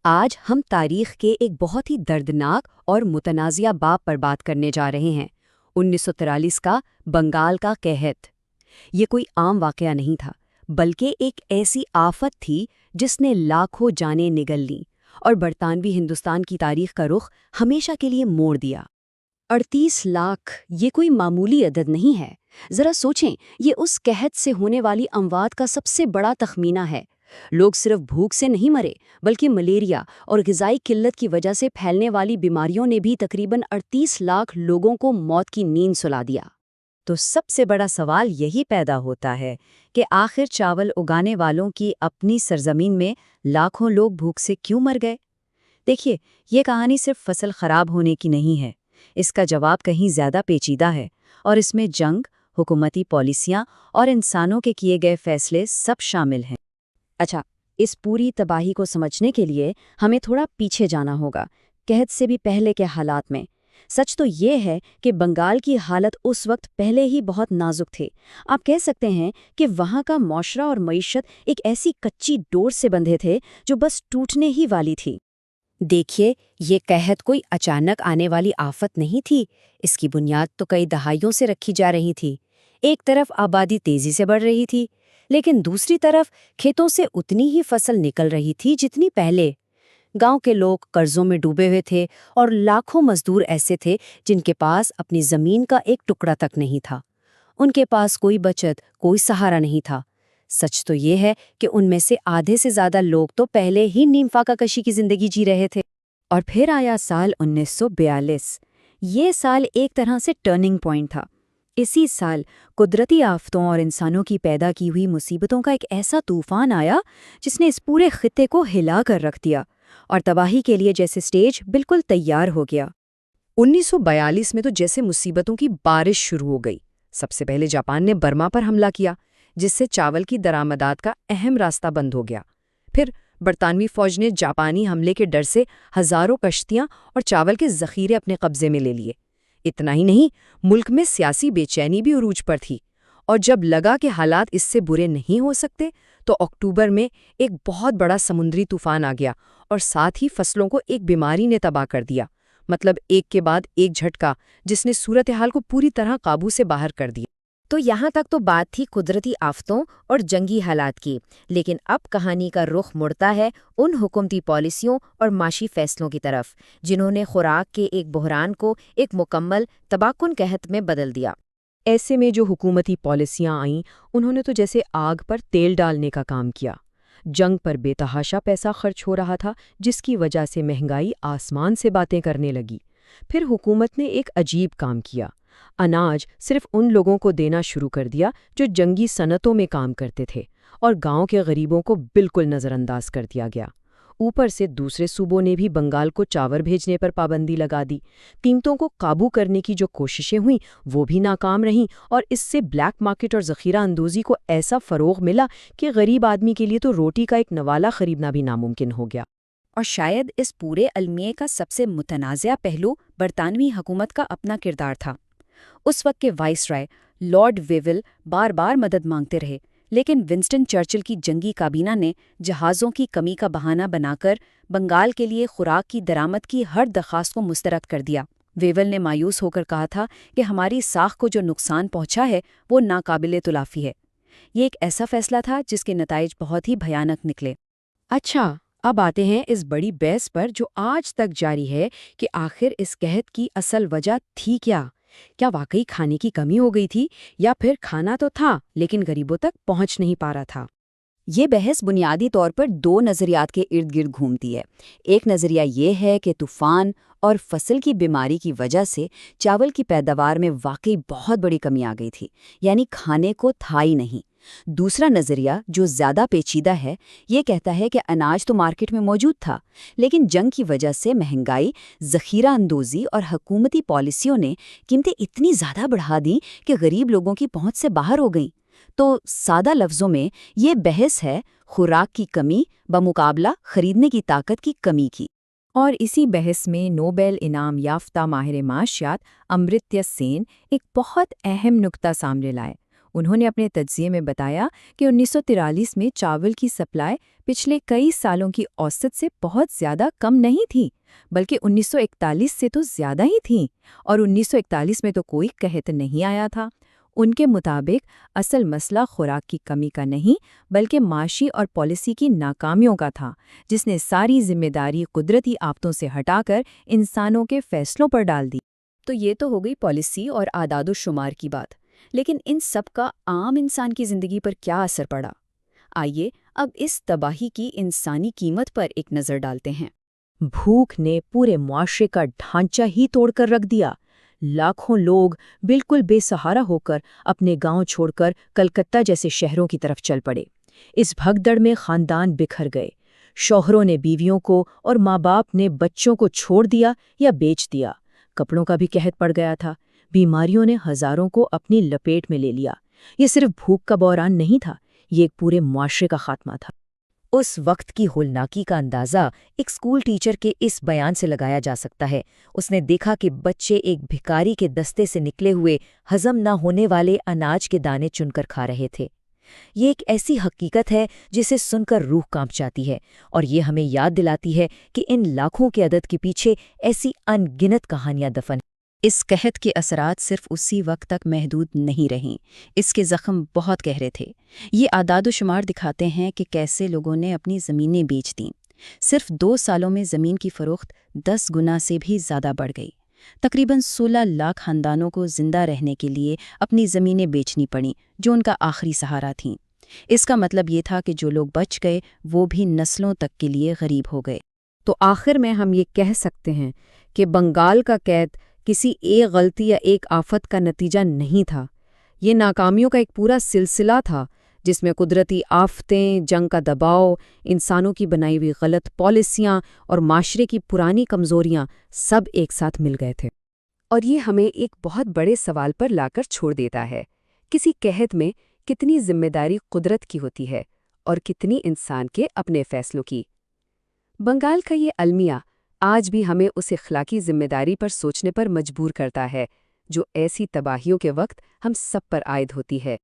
آج ہم تاریخ کے ایک بہت ہی دردناک اور متنازعہ باب پر بات کرنے جا رہے ہیں 1943 کا بنگال کا قحط۔ یہ کوئی عام واقعہ نہیں تھا بلکہ ایک ایسی آفت تھی جس نے لاکھوں جانیں نگل لیں اور برطانوی ہندوستان کی تاریخ کا رخ ہمیشہ کے لیے موڑ دیا۔ 38 لاکھ یہ کوئی معمولی عدد نہیں ہے۔ ذرا سوچیں، یہ اس قحط سے ہونے والی اموات کا سب سے بڑا تخمینہ ہے۔ لوگ صرف بھوک سے نہیں مرے بلکہ ملیریا اور غذائی قلت کی وجہ سے پھیلنے والی بیماریوں نے بھی تقریباً 38 لاکھ لوگوں کو موت کی نیند سلا دیا۔ تو سب سے بڑا سوال یہی پیدا ہوتا ہے کہ آخر چاول اگانے والوں کی اپنی سرزمین میں لاکھوں لوگ بھوک سے کیوں مر گئے؟ دیکھیے، یہ کہانی صرف فصل خراب ہونے کی نہیں ہے، اس کا جواب کہیں زیادہ پیچیدہ ہے، اور اس میں جنگ، حکومتی پالیسیاں اور انسانوں کے کیے گئے فیصلے سب شامل ہیں۔ اچھا، اس پوری تباہی کو سمجھنے کے لیے ہمیں تھوڑا پیچھے جانا ہوگا، قحط سے بھی پہلے کے حالات میں۔ سچ تو یہ ہے کہ بنگال کی حالت اس وقت پہلے ہی بہت نازک تھی۔ آپ کہہ سکتے ہیں کہ وہاں کا معاشرہ اور معیشت ایک ایسی کچی ڈور سے بندھے تھے جو بس ٹوٹنے ہی والی تھی۔ دیکھیے، یہ قحط کوئی اچانک آنے والی آفت نہیں تھی، اس کی بنیاد تو کئی دہائیوں سے رکھی جا رہی تھی۔ ایک طرف آبادی تیزی سے بڑھ رہی تھی، لیکن دوسری طرف کھیتوں سے اتنی ہی فصل نکل رہی تھی جتنی پہلے۔ گاؤں کے لوگ قرضوں میں ڈوبے ہوئے تھے اور لاکھوں مزدور ایسے تھے جن کے پاس اپنی زمین کا ایک ٹکڑا تک نہیں تھا۔ ان کے پاس کوئی بچت، کوئی سہارا نہیں تھا۔ سچ تو یہ ہے کہ ان میں سے آدھے سے زیادہ لوگ تو پہلے ہی نیم فاقہ کشی کی زندگی جی رہے تھے۔ اور پھر آیا سال 1942۔ یہ سال ایک طرح سے ٹرننگ پوائنٹ تھا۔ اسی سال قدرتی آفتوں اور انسانوں کی پیدا کی ہوئی مصیبتوں کا ایک ایسا طوفان آیا جس نے اس پورے خطے کو ہلا کر رکھ دیا اور تباہی کے لیے جیسے سٹیج بالکل تیار ہو گیا۔ 1942 میں تو جیسے مصیبتوں کی بارش شروع ہو گئی۔ سب سے پہلے جاپان نے برما پر حملہ کیا، جس سے چاول کی درآمدات کا اہم راستہ بند ہو گیا۔ پھر برطانوی فوج نے جاپانی حملے کے ڈر سے ہزاروں کشتیاں اور چاول کے ذخیرے اپنے قبضے میں لے لیے۔ اتنا ہی نہیں، ملک میں سیاسی بے چینی بھی عروج پر تھی، اور جب لگا کہ حالات اس سے برے نہیں ہو سکتے تو اکتوبر میں ایک بہت بڑا سمندری طوفان آ گیا اور ساتھ ہی فصلوں کو ایک بیماری نے تباہ کر دیا۔ مطلب ایک کے بعد ایک جھٹکا جس نے صورتحال کو پوری طرح قابو سے باہر کر دیا۔ تو یہاں تک تو بات تھی قدرتی آفتوں اور جنگی حالات کی، لیکن اب کہانی کا رخ مڑتا ہے ان حکومتی پالیسیوں اور معاشی فیصلوں کی طرف جنہوں نے خوراک کے ایک بحران کو ایک مکمل تباہ کن قحط میں بدل دیا۔ ایسے میں جو حکومتی پالیسیاں آئیں، انہوں نے تو جیسے آگ پر تیل ڈالنے کا کام کیا۔ جنگ پر بے تحاشا پیسہ خرچ ہو رہا تھا، جس کی وجہ سے مہنگائی آسمان سے باتیں کرنے لگی۔ پھر حکومت نے ایک عجیب کام کیا، اناج صرف ان لوگوں کو دینا شروع کر دیا جو جنگی صنعتوں میں کام کرتے تھے، اور گاؤں کے غریبوں کو بالکل نظر انداز کر دیا گیا۔ اوپر سے دوسرے صوبوں نے بھی بنگال کو چاول بھیجنے پر پابندی لگا دی۔ قیمتوں کو قابو کرنے کی جو کوششیں ہوئیں وہ بھی ناکام رہیں، اور اس سے بلیک مارکیٹ اور ذخیرہ اندوزی کو ایسا فروغ ملا کہ غریب آدمی کے لیے تو روٹی کا ایک نوالہ خریدنا بھی ناممکن ہو گیا۔ اور شاید اس پورے المیے کا سب سے متنازع پہلو برطانوی حکومت کا اپنا کردار تھا۔ اس وقت کے وائس رائے لارڈ ویول بار بار مدد مانگتے رہے، لیکن ونسٹن چرچل کی جنگی کابینہ نے جہازوں کی کمی کا بہانہ بنا کر بنگال کے لیے خوراک کی درآمد کی ہر درخواست کو مسترد کر دیا۔ ویول نے مایوس ہو کر کہا تھا کہ ہماری ساکھ کو جو نقصان پہنچا ہے وہ ناقابل تلافی ہے۔ یہ ایک ایسا فیصلہ تھا جس کے نتائج بہت ہی بھیانک نکلے۔ اچھا، اب آتے ہیں اس بڑی بحث پر جو آج تک جاری ہے کہ آخر اس قحط کی اصل وجہ تھی کیا؟ کیا واقعی کھانے کی کمی ہو گئی تھی، یا پھر کھانا تو تھا لیکن غریبوں تک پہنچ نہیں پا رہا تھا؟ یہ بحث بنیادی طور پر دو نظریات کے ارد گرد گھومتی ہے۔ ایک نظریہ یہ ہے کہ طوفان اور فصل کی بیماری کی وجہ سے چاول کی پیداوار میں واقعی بہت بڑی کمی آ گئی تھی، یعنی کھانے کو تھا ہی نہیں۔ دوسرا نظریہ، جو زیادہ پیچیدہ ہے، یہ کہتا ہے کہ اناج تو مارکیٹ میں موجود تھا، لیکن جنگ کی وجہ سے مہنگائی، ذخیرہ اندوزی اور حکومتی پالیسیوں نے قیمتیں اتنی زیادہ بڑھا دیں کہ غریب لوگوں کی پہنچ سے باہر ہو گئیں۔ تو سادہ لفظوں میں یہ بحث ہے خوراک کی کمی بمقابلہ خریدنے کی طاقت کی کمی کی۔ اور اسی بحث میں نوبل انعام یافتہ ماہر معاشیات امرتیہ سین ایک بہت اہم نکتہ سامنے لائے۔ انہوں نے اپنے تجزیے میں بتایا کہ 1943 میں چاول کی سپلائی پچھلے کئی سالوں کی اوسط سے بہت زیادہ کم نہیں تھی، بلکہ 1941 سے تو زیادہ ہی تھیں، اور 1941 میں تو کوئی قحط نہیں آیا تھا۔ ان کے مطابق اصل مسئلہ خوراک کی کمی کا نہیں بلکہ معاشی اور پالیسی کی ناکامیوں کا تھا، جس نے ساری ذمہ داری قدرتی آفتوں سے ہٹا کر انسانوں کے فیصلوں پر ڈال دی۔ تو یہ تو ہو گئی پالیسی اور اعداد و شمار کی بات، لیکن ان سب کا عام انسان کی زندگی پر کیا اثر پڑا؟ آئیے اب اس تباہی کی انسانی قیمت پر ایک نظر ڈالتے ہیں۔ بھوک نے پورے معاشرے کا ڈھانچہ ہی توڑ کر رکھ دیا۔ لاکھوں لوگ بالکل بے سہارا ہو کر اپنے گاؤں چھوڑ کر کلکتہ جیسے شہروں کی طرف چل پڑے۔ اس بھگدڑ میں خاندان بکھر گئے، شوہروں نے بیویوں کو اور ماں باپ نے بچوں کو چھوڑ دیا یا بیچ دیا۔ کپڑوں کا بھی قحط پڑ گیا تھا، بیماریوں نے ہزاروں کو اپنی لپیٹ میں لے لیا۔ یہ صرف بھوک کا بحران نہیں تھا، یہ ایک پورے معاشرے کا خاتمہ تھا۔ اس وقت کی ہولناکی کا اندازہ ایک اسکول ٹیچر کے اس بیان سے لگایا جا سکتا ہے۔ اس نے دیکھا کہ بچے ایک بھکاری کے دستے سے نکلے ہوئے ہضم نہ ہونے والے اناج کے دانے چن کر کھا رہے تھے۔ یہ ایک ایسی حقیقت ہے جسے سن کر روح کانپ جاتی ہے، اور یہ ہمیں یاد دلاتی ہے کہ ان لاکھوں کے عدد کے پیچھے ایسی ان گنت کہانیاں دفن ہیں۔ اس قحط کے اثرات صرف اسی وقت تک محدود نہیں رہیں، اس کے زخم بہت گہرے تھے۔ یہ اعداد و شمار دکھاتے ہیں کہ کیسے لوگوں نے اپنی زمینیں بیچ دیں۔ صرف 2 سالوں میں زمین کی فروخت 10 گنا سے بھی زیادہ بڑھ گئی۔ تقریباً 16 لاکھ خاندانوں کو زندہ رہنے کے لیے اپنی زمینیں بیچنی پڑیں، جو ان کا آخری سہارا تھیں۔ اس کا مطلب یہ تھا کہ جو لوگ بچ گئے وہ بھی نسلوں تک کے لیے غریب ہو گئے۔ تو آخر میں ہم یہ کہہ سکتے ہیں کہ بنگال کا قحط کسی ایک غلطی یا ایک آفت کا نتیجہ نہیں تھا، یہ ناکامیوں کا ایک پورا سلسلہ تھا، جس میں قدرتی آفتیں، جنگ کا دباؤ، انسانوں کی بنائی ہوئی غلط پالیسیاں اور معاشرے کی پرانی کمزوریاں سب ایک ساتھ مل گئے تھے۔ اور یہ ہمیں ایک بہت بڑے سوال پر لا کر چھوڑ دیتا ہے، کسی قحط میں کتنی ذمہ داری قدرت کی ہوتی ہے اور کتنی انسان کے اپنے فیصلوں کی۔ بنگال کا یہ المیہ آج بھی ہمیں اس اخلاقی ذمہ داری پر سوچنے پر مجبور کرتا ہے جو ایسی تباہیوں کے وقت ہم سب پر عائد ہوتی ہے۔